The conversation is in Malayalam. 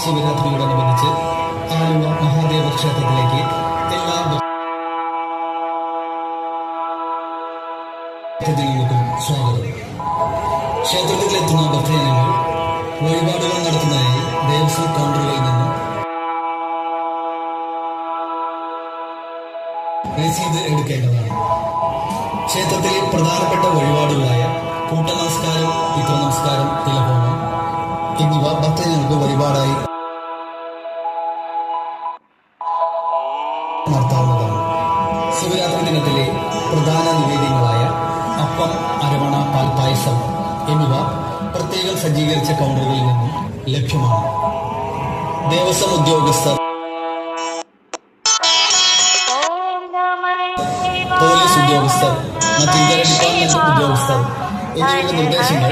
ശിവരാത്രിയോടനുബന്ധിച്ച് ആലുവ മഹാദേവ ക്ഷേത്രത്തിലേക്ക് എല്ലാ ഭക്തജനങ്ങൾക്കും സ്വാഗതം. ക്ഷേത്രത്തിലെത്തുന്ന ഭക്തജനങ്ങൾ വഴിപാടുകൾ നടത്തുന്നതിനായി ദേവസ്വം കൗണ്ടറുകളിൽ നിന്നും രസീത് എടുക്കേണ്ടതാണ്. ക്ഷേത്രത്തിലെ പ്രധാനപ്പെട്ട വഴിപാടുകളായ കൂട്ടനമസ്കാരം, പിതൃനമസ്കാരം, തിലഹോമം എന്നിവ ഭക്തജനങ്ങൾക്ക് വഴിപാടായി നടത്താവുന്നതാണ്. ശിവരാത്രി ദിനത്തിലെ പ്രധാന നിവേദ്യങ്ങളായ അപ്പം, അരവണ, പാൽപായസം എന്നിവ പ്രത്യേകം സജ്ജീകരിച്ച കൗണ്ടറുകളിൽ നിന്നും ലഭ്യമാണ്. ദേവസ്വം ഉദ്യോഗസ്ഥർ, പോലീസ് ഉദ്യോഗസ്ഥർ, മറ്റ് ഇതര ഡിപ്പാർട്ട്മെന്റ് ഉദ്യോഗസ്ഥർ എന്നിവരുടെ നിർദ്ദേശങ്ങൾ